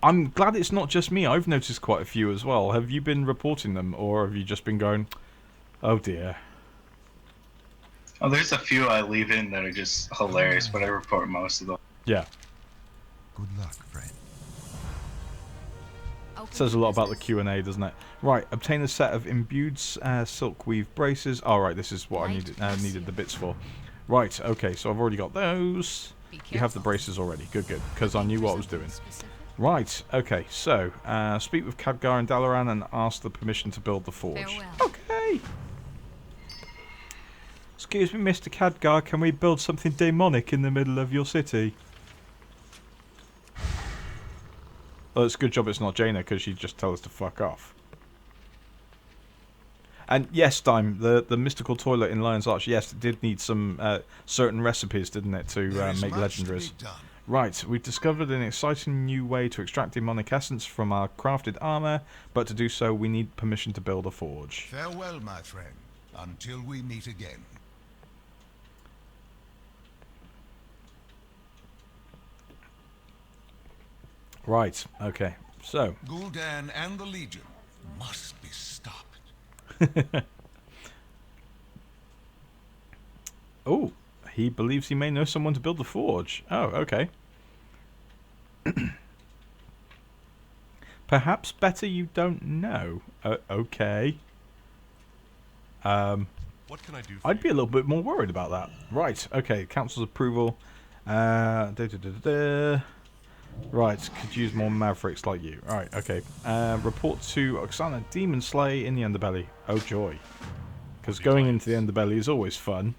I'm glad it's not just me. I've noticed quite a few as well. Have you been reporting them, or have you just been going, oh dear? Oh, there's a few I leave in that are just hilarious, but I report most of them. Yeah. Good luck, friend. Says a lot about the Q&A, doesn't it? Right, obtain a set of imbued silk weave braces. Oh, right, this is what I needed the bits for. Right, okay, so I've already got those. You have the braces already. Good, good, because I knew what I was doing. Right, okay, so speak with Khadgar and Dalaran and ask the permission to build the forge. Farewell. Okay. Excuse me, Mr. Khadgar, can we build something demonic in the middle of your city? Well, it's a good job it's not Jaina, because she'd just tell us to fuck off. And yes, Dime, the mystical toilet in Lion's Arch, yes, it did need some certain recipes, didn't it, to make legendaries. Right, we've discovered an exciting new way to extract demonic essence from our crafted armor, but to do so we need permission to build a forge. Farewell, my friend, until we meet again. Right, okay, so... Gul'dan and the Legion must be stopped. Oh, he believes he may know someone to build the forge. Oh, okay. Perhaps better you don't know. Okay. What can I do for I'd be a little bit more worried about that. Right, okay, council's approval. Right, could use more mavericks like you. Alright, okay. Report to Oksana Demon Slay in the Underbelly. Oh joy. Because going into the Underbelly is always fun.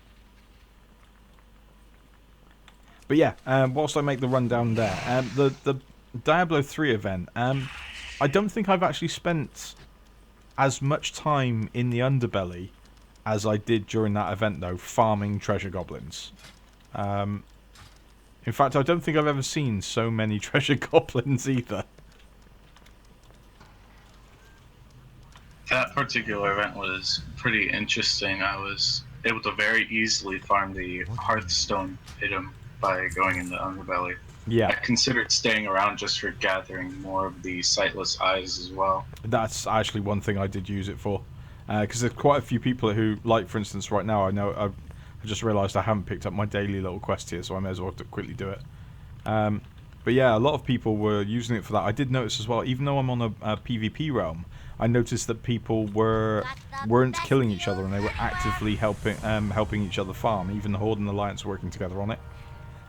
But yeah, whilst I make the rundown there, the Diablo 3 event, I don't think I've actually spent as much time in the Underbelly as I did during that event, though, farming treasure goblins. In fact, I don't think I've ever seen so many treasure goblins either. That particular event was pretty interesting. I was able to very easily farm the Hearthstone item by going in the Underbelly. Yeah. I considered staying around just for gathering more of the sightless eyes as well. That's actually one thing I did use it for. Because there's quite a few people who, like for instance right now, I know I just realised I haven't picked up my daily little quest here, so I may as well quickly do it. But yeah, a lot of people were using it for that. I did notice as well, even though I'm on a PvP realm, I noticed that people weren't killing each other and they were actively helping each other farm. Even the Horde and Alliance were working together on it.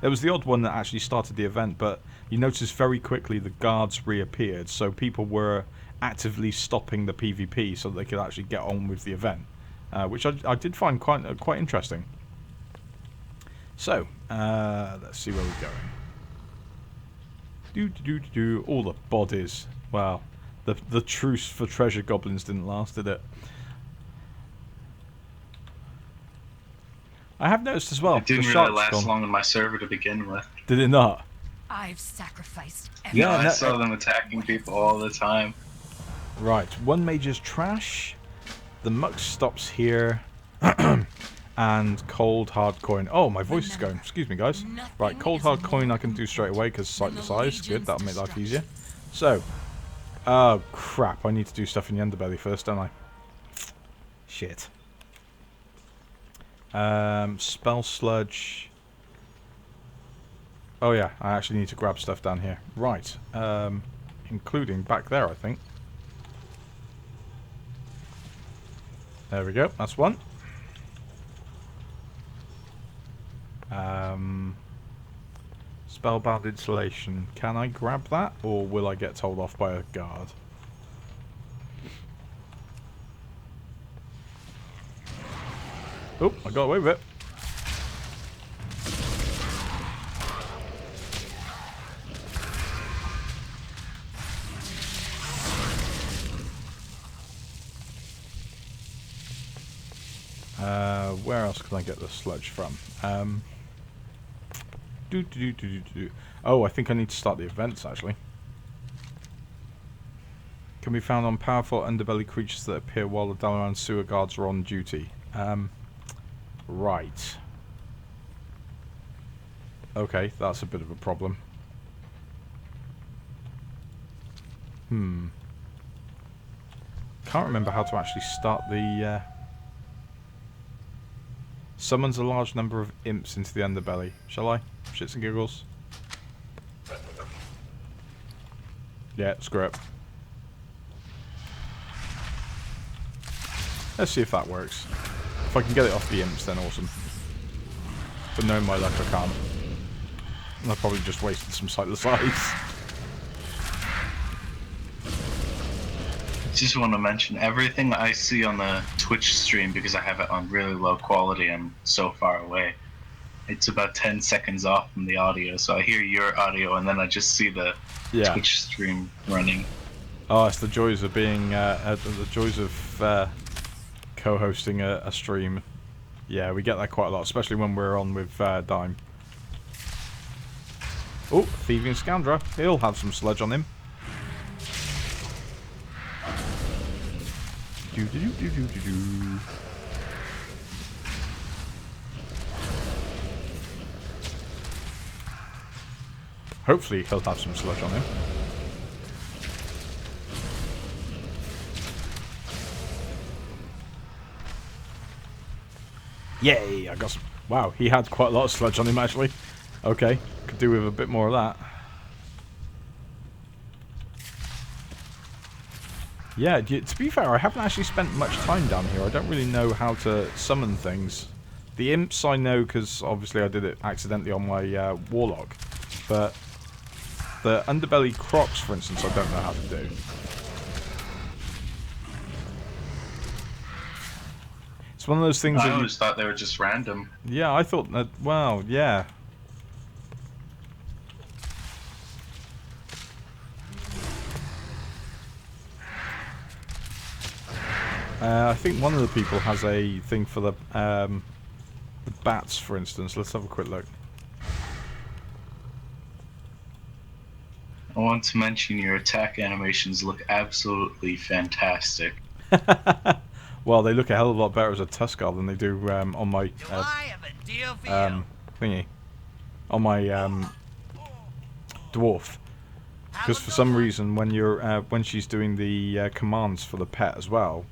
There was the odd one that actually started the event, but you noticed very quickly the guards reappeared, so people were actively stopping the PvP so that they could actually get on with the event, which I did find quite interesting. So, let's see where we're going. All the bodies. Well, The truce for treasure goblins didn't last, did it? I have noticed as well. It didn't really last long on my server to begin with. Did it not? I've sacrificed Yeah, everything. I saw them attacking people all the time. Right, one mage's trash. The muck stops here. And cold hard coin. Oh, my voice is going. Excuse me, guys. Right, cold hard coin I can do straight away because sightless eyes. Good, that'll make life easier. So, oh crap! I need to do stuff in the underbelly first, don't I? Shit. Spell sludge. Oh yeah, I actually need to grab stuff down here. Right, including back there, I think. There we go. That's one. Spellbound insulation. Can I grab that, or will I get told off by a guard? Oh, I got away with it. Where else can I get the sludge from? Oh, I think I need to start the events, actually. Can be found on powerful underbelly creatures that appear while the Dalaran sewer guards are on duty. Right. Okay, that's a bit of a problem. Can't remember how to actually start the... Summons a large number of imps into the underbelly. Shall I? Shits and giggles. Yeah, screw it. Let's see if that works. If I can get it off the imps, then awesome. But knowing my luck, I can't. And I probably just wasted some sightless eyes. Just want to mention, everything I see on the Twitch stream, because I have it on really low quality and so far away, it's about 10 seconds off from the audio. So I hear your audio and then I just see the Twitch stream running. Oh, it's the joys of being the joys of co-hosting a stream. Yeah, we get that quite a lot, especially when we're on with Dime. Oh, thieving Scandra. He'll have some sludge on him. Hopefully he'll have some sludge on him. Yay, I got some... Wow, he had quite a lot of sludge on him actually. Okay, could do with a bit more of that. Yeah, to be fair, I haven't actually spent much time down here. I don't really know how to summon things. The imps I know because obviously I did it accidentally on my warlock. But the underbelly crocs, for instance, I don't know how to do. It's one of those things I always thought they were just random. Yeah, I thought that, well, yeah. I think one of the people has a thing for the bats, for instance. Let's have a quick look. I want to mention your attack animations look absolutely fantastic. Well, they look a hell of a lot better as a Tuskar than they do on my thingy. On my dwarf. Because for some reason, when you're when she's doing the commands for the pet as well,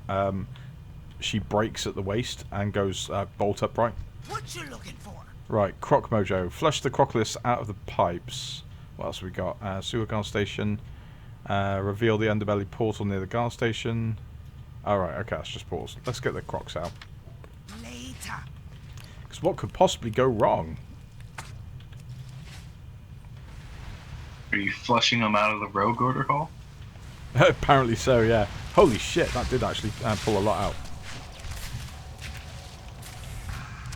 she breaks at the waist and goes bolt upright. What you looking for? Right, Croc Mojo. Flush the Crocolists out of the pipes. What else we got? Sewer guard station. Reveal the underbelly portal near the guard station. Alright, okay, that's just portals. Let's get the Crocs out. Later. Because what could possibly go wrong? Are you flushing them out of the rogue order hall? Apparently so, yeah. Holy shit, that did actually pull a lot out.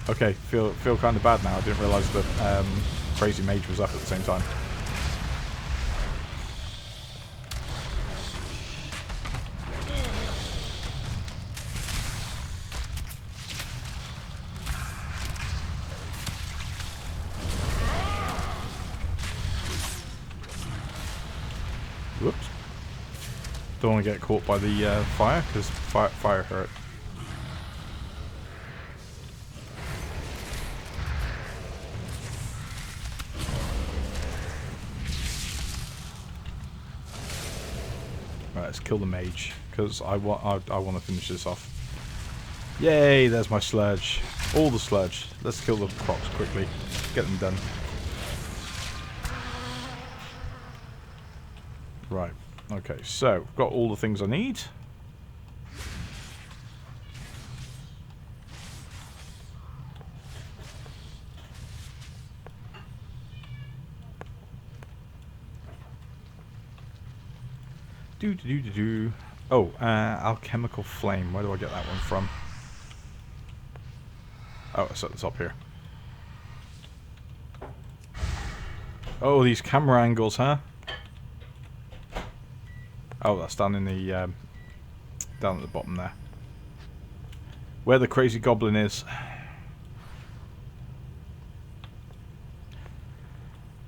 Okay, feel kind of bad now. I didn't realise that Crazy Mage was up at the same time. Whoops. Don't want to get caught by the fire, because fire hurt. Right, let's kill the mage, because I want to finish this off. Yay, there's my sludge. All the sludge. Let's kill the crocs quickly. Get them done. Right. Okay, so got all the things I need. Do. Oh, alchemical flame. Where do I get that one from? Oh, it's at the top here. Oh, these camera angles, huh? Oh, that's down in the down at the bottom there, where the crazy goblin is.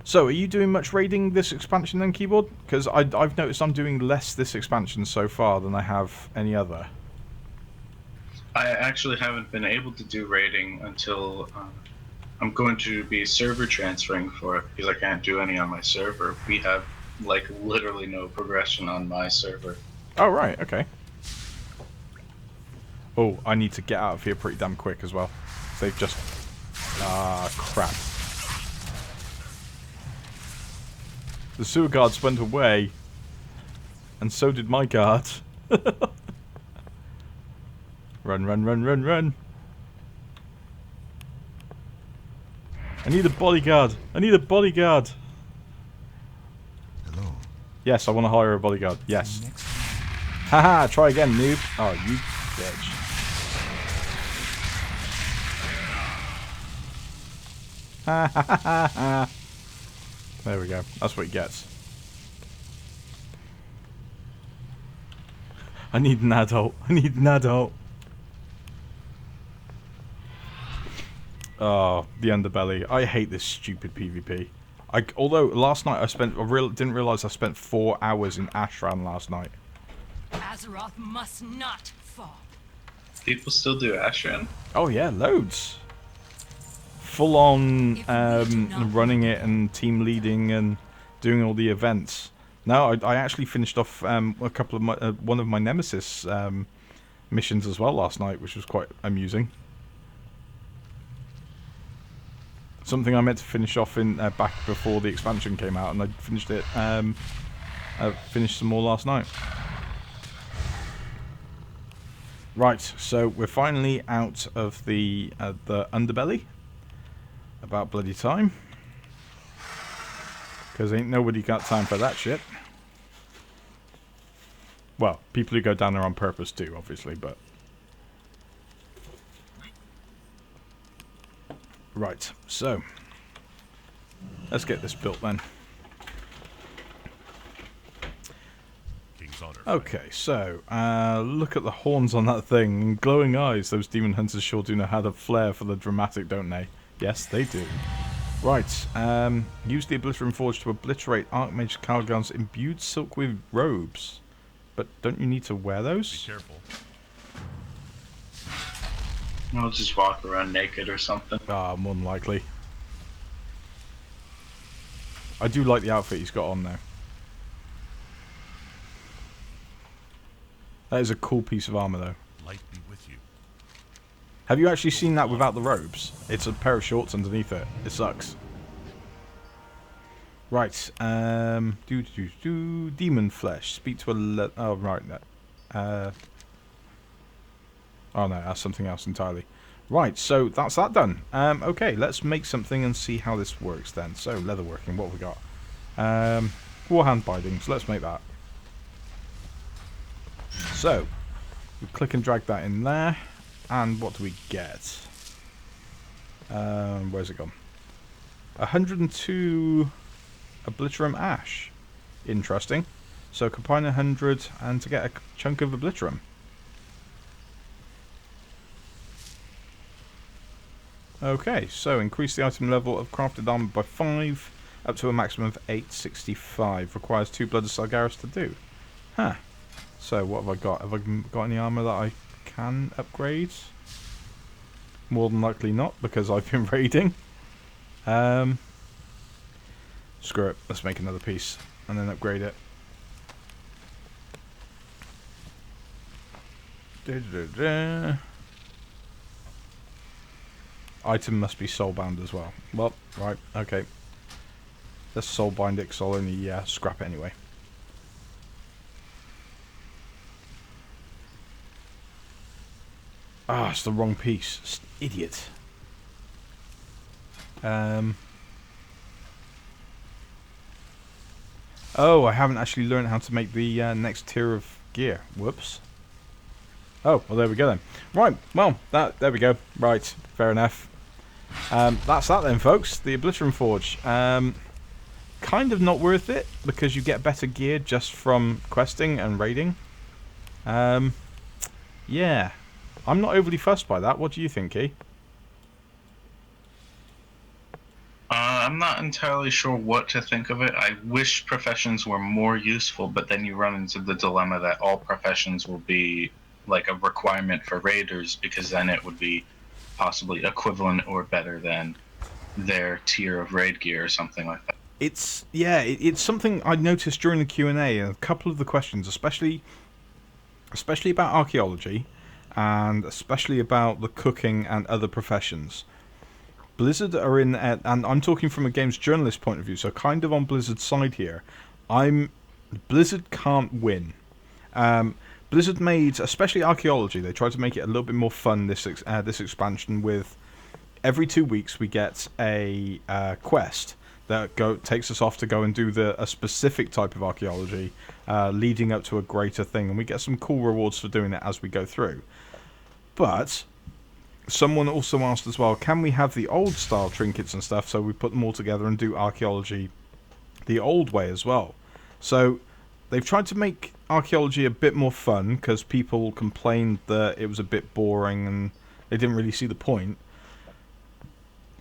So, are you doing much raiding this expansion then, Keyboard? Because I've noticed I'm doing less this expansion so far than I have any other. I actually haven't been able to do raiding until I'm going to be server transferring for it, because I can't do any on my server. We have like literally no progression on my server. Oh, right, okay. Oh, I need to get out of here pretty damn quick as well. They've just... Ah, crap. The sewer guards went away. And so did my guard. Run. I need a bodyguard. Hello. Yes, I want to hire a bodyguard. Yes. Haha, try again, noob. Oh, you bitch. Ha. There we go. That's what he gets. I need an adult. Oh, the underbelly. I hate this stupid PvP. Although last night I didn't realise I spent 4 hours in Ashran last night. Azeroth must not fall. People still do Ashran. Oh yeah, loads. Full on running it and team leading and doing all the events. No, I actually finished off a couple of one of my Nemesis missions as well last night, which was quite amusing. Something I meant to finish off in back before the expansion came out, and I finished it. I finished some more last night. Right, so we're finally out of the underbelly. About bloody time. Because ain't nobody got time for that shit. Well, people who go down there on purpose too, obviously, but... Right, so... Let's get this built then. Okay, so... look at the horns on that thing. And glowing eyes. Those demon hunters sure do know how to flair for the dramatic, don't they? Yes, they do. Right, use the Obliterate Forge to obliterate Archmage Calgon's imbued silk with robes. But don't you need to wear those? Be careful. I'll just walk around naked or something. Ah, more than likely. I do like the outfit he's got on though. That is a cool piece of armor though. Light be with you. Have you actually seen that without the robes? It's a pair of shorts underneath it. It sucks. Right. Demon flesh. Speak to a... Oh, right. Oh, no. That's something else entirely. Right. So, that's that done. Okay. Let's make something and see how this works then. So, leatherworking. What have we got? Warhand bindings. Let's make that. So, we click and drag that in there. And what do we get? Where's it gone? 102 Obliterum Ash. Interesting. So combine 100 and to get a chunk of Obliterum. Okay, so increase the item level of crafted armor by 5. up to a maximum of 865. Requires 2 Blood of Sargeras to do. Huh. So what have I got? Have I got any armor that I can upgrade? More than likely not, because I've been raiding. Screw it. Let's make another piece and then upgrade it. Item must be soulbound as well. Well, right, okay. Let's soulbind it, because I'll only scrap it anyway. Ah, it's the wrong piece. Idiot. Oh, I haven't actually learned how to make the next tier of gear. Whoops. Oh, well, there we go then. Right, well, there we go. Right, fair enough. That's that then, folks. The Obliterum Forge. Kind of not worth it, because you get better gear just from questing and raiding. Yeah. I'm not overly fussed by that. What do you think, Key? I'm not entirely sure what to think of it. I wish professions were more useful, but then you run into the dilemma that all professions will be like a requirement for raiders, because then it would be possibly equivalent or better than their tier of raid gear or something like that. It's something I noticed during the Q&A, and a couple of the questions, especially about archaeology, and especially about the cooking and other professions. Blizzard are in, and I'm talking from a games journalist point of view, so kind of on Blizzard's side here. Blizzard can't win. Blizzard made, especially archaeology, they tried to make it a little bit more fun this expansion with every 2 weeks we get a quest that takes us off to go and do a specific type of archaeology, leading up to a greater thing, and we get some cool rewards for doing it as we go through. But someone also asked as well, can we have the old style trinkets and stuff, so we put them all together and do archaeology the old way as well. So they've tried to make archaeology a bit more fun, because people complained that it was a bit boring and they didn't really see the point.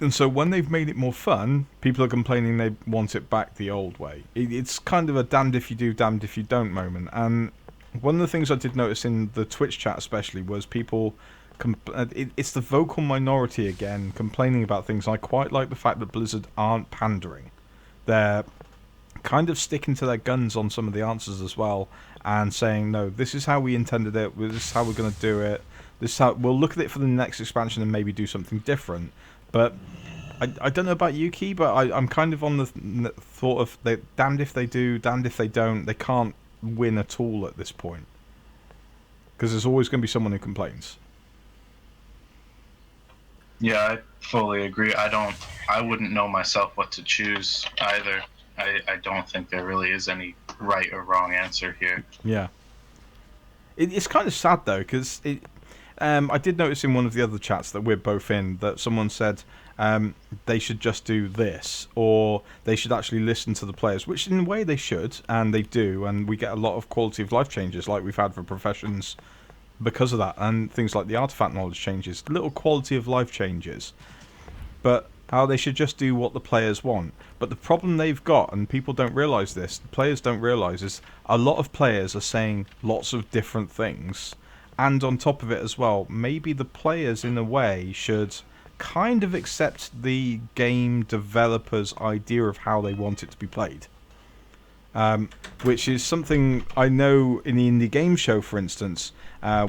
And so when they've made it more fun, people are complaining they want it back the old way. It's kind of a damned if you do, damned if you don't moment. And one of the things I did notice in the Twitch chat especially was people... it's the vocal minority again, complaining about things. I quite like the fact that Blizzard aren't pandering. They're kind of sticking to their guns on some of the answers as well, and saying, no, this is how we intended it, this is how we're going to do it, this is how we'll look at it for the next expansion and maybe do something different. But I don't know about you, Key, but I'm kind of on the thought of damned if they do, damned if they don't. They can't win at all at this point, because there's always going to be someone who complains. Yeah, I fully agree. I wouldn't know myself what to choose either. I don't think there really is any right or wrong answer here. Yeah. It's kind of sad, though, because I did notice in one of the other chats that we're both in that someone said they should just do this, or they should actually listen to the players, which in a way they should, and they do, and we get a lot of quality of life changes like we've had for professions because of that, and things like the artifact knowledge changes, little quality of life changes. But how they should just do what the players want. But the problem they've got, and people don't realise this, the players don't realise, is a lot of players are saying lots of different things. And on top of it as well, maybe the players in a way should kind of accept the game developers' idea of how they want it to be played. Which is something I know in the indie game show, for instance.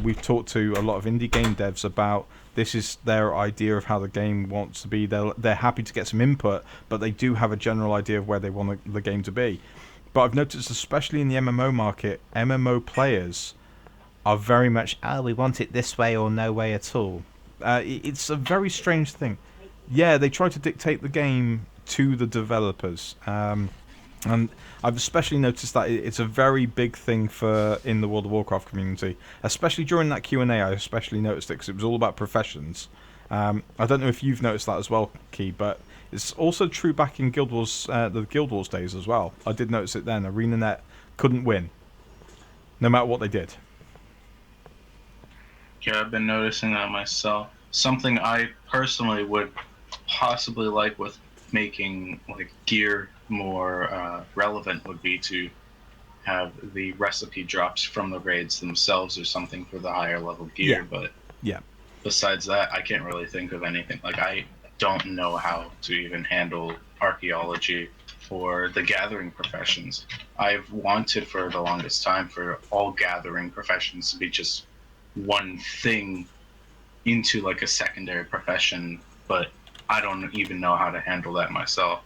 We've talked to a lot of indie game devs about this is their idea of how the game wants to be. They're happy to get some input, but they do have a general idea of where they want the game to be. But I've noticed, especially in the MMO market, MMO players are very much, we want it this way or no way at all. It's a very strange thing. Yeah, they try to dictate the game to the developers. And I've especially noticed that it's a very big thing in the World of Warcraft community, especially during that Q&A. I especially noticed it because it was all about professions. I don't know if you've noticed that as well, Key, but it's also true back in Guild Wars, the Guild Wars days as well. I did notice it then. ArenaNet couldn't win, no matter what they did. Yeah, I've been noticing that myself. Something I personally would possibly like with making like gear more relevant would be to have the recipe drops from the raids themselves or something for the higher level gear. Yeah. But Yeah. besides that, I can't really think of anything. Like, I don't know how to even handle archaeology or the gathering professions. I've wanted for the longest time for all gathering professions to be just one thing into like a secondary profession, but I don't even know how to handle that myself.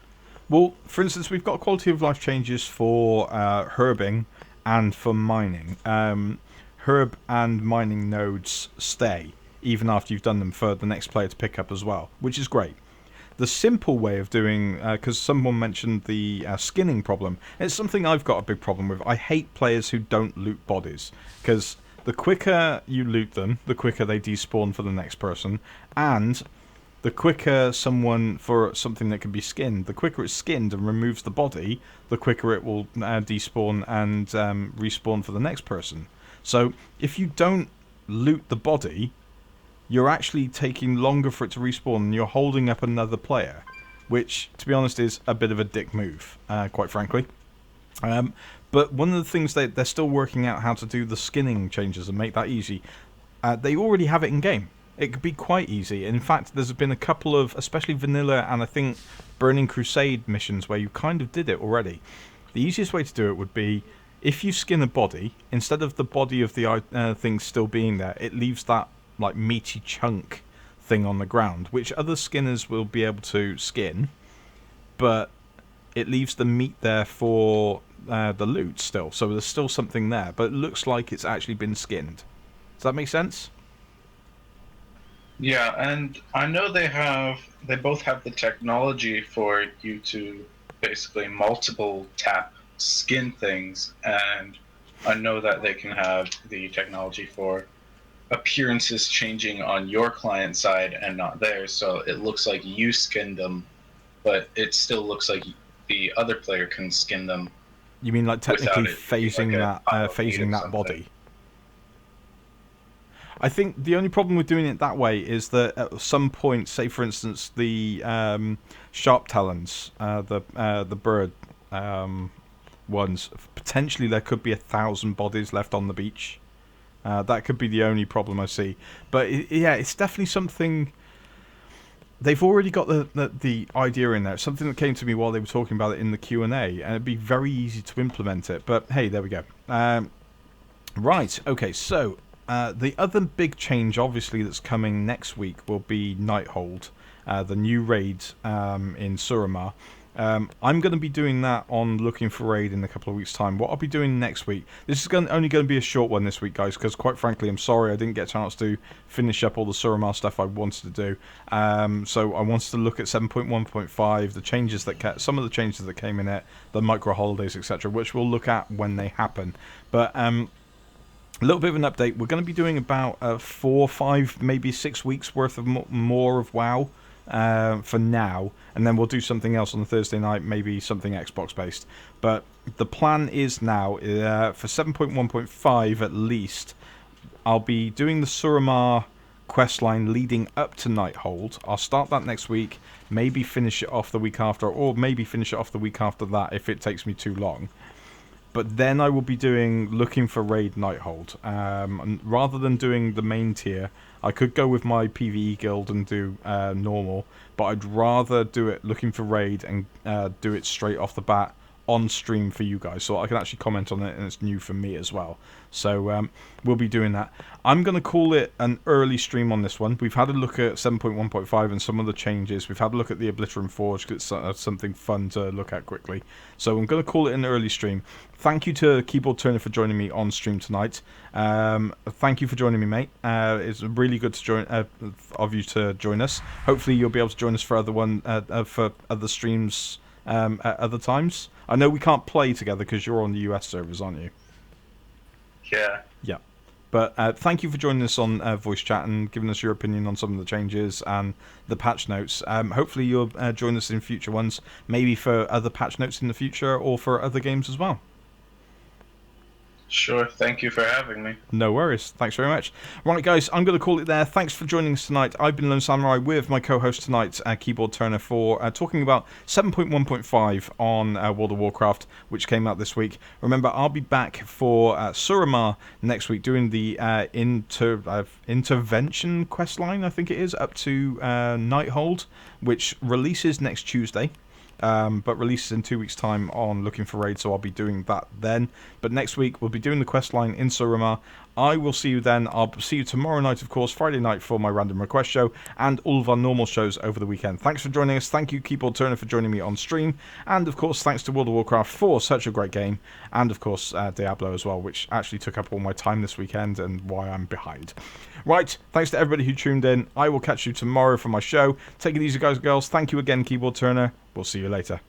Well, for instance, we've got quality of life changes for herbing and for mining. Herb and mining nodes stay even after you've done them for the next player to pick up as well, which is great. The simple way of doing, because someone mentioned the skinning problem, it's something I've got a big problem with. I hate players who don't loot bodies, because the quicker you loot them, the quicker they despawn for the next person, and the quicker someone, for something that can be skinned, the quicker it's skinned and removes the body, the quicker it will despawn and respawn for the next person. So if you don't loot the body, you're actually taking longer for it to respawn and you're holding up another player, which, to be honest, is a bit of a dick move, quite frankly. But one of the things they're still working out how to do the skinning changes and make that easy. They already have it in game. It could be quite easy. In fact, there's been a couple of, especially vanilla and I think Burning Crusade missions where you kind of did it already. The easiest way to do it would be, if you skin a body, instead of the body of the thing still being there, it leaves that like meaty chunk thing on the ground, which other skinners will be able to skin, but it leaves the meat there for the loot still. So there's still something there, but it looks like it's actually been skinned. Does that make sense? Yeah, and I know they both have the technology for you to basically multiple tap skin things, and I know that they can have the technology for appearances changing on your client side and not theirs, so it looks like you skinned them, but it still looks like the other player can skin them. You mean like technically without it being phasing like a phasing that something. body? I think the only problem with doing it that way is that at some point, say for instance the sharp talons, the bird ones, potentially there could be 1,000 bodies left on the beach. That could be the only problem I see. But yeah, it's definitely something. They've already got the idea in there. It's something that came to me while they were talking about it in the Q&A, and it'd be very easy to implement it. But hey, there we go. Right, okay, so the other big change, obviously, that's coming next week will be Nighthold, the new raid in Suramar. I'm going to be doing that on Looking for Raid in a couple of weeks' time. What I'll be doing next week, this is only going to be a short one this week, guys, because quite frankly, I'm sorry I didn't get a chance to finish up all the Suramar stuff I wanted to do. So I wanted to look at 7.1.5, the changes that some of the changes that came in it, the micro holidays, etc., which we'll look at when they happen. But a little bit of an update. We're going to be doing about 4, 5, maybe 6 weeks worth of more of WoW. For now, and then we'll do something else on the Thursday night, maybe something Xbox based. But the plan is now for 7.1.5 at least, I'll be doing the Suramar questline leading up to Nighthold. I'll start that next week, maybe finish it off the week after, or maybe finish it off the week after that if it takes me too long. But then I will be doing Looking for Raid Nighthold. And rather than doing the main tier, I could go with my PvE guild and do normal, but I'd rather do it Looking for Raid and do it straight off the bat on stream for you guys, so I can actually comment on it, and it's new for me as well. So we'll be doing that. I'm going to call it an early stream on this one. We've had a look at 7.1.5 and some of the changes. We've had a look at the Obliterum Forge, because it's something fun to look at quickly. So I'm going to call it an early stream. Thank you to Keyboard Turner for joining me on stream tonight. Thank you for joining me, mate. It's really good to join of you to join us. Hopefully you'll be able to join us for for other streams at other times. I know we can't play together because you're on the US servers, aren't you? Yeah. Yeah. But thank you for joining us on voice chat and giving us your opinion on some of the changes and the patch notes. Hopefully you'll join us in future ones, maybe for other patch notes in the future or for other games as well. Sure. Thank you for having me. No worries. Thanks very much. Right, guys, I'm going to call it there. Thanks for joining us tonight. I've been Lone Samurai with my co-host tonight, Keyboard Turner, for talking about 7.1.5 on World of Warcraft, which came out this week. Remember, I'll be back for Suramar next week, doing the intervention questline, I think it is, up to Nighthold, which releases next Tuesday. But releases in 2 weeks' time on Looking for Raid, so I'll be doing that then. But next week, we'll be doing the questline in Suramar. I will see you then. I'll see you tomorrow night, of course, Friday night for my random request show, and all of our normal shows over the weekend. Thanks for joining us. Thank you, Keyboard Turner, for joining me on stream. And, of course, thanks to World of Warcraft for such a great game. And, of course, Diablo as well, which actually took up all my time this weekend and why I'm behind. Right, thanks to everybody who tuned in. I will catch you tomorrow for my show. Take it easy, guys and girls. Thank you again, Keyboard Turner. We'll see you later.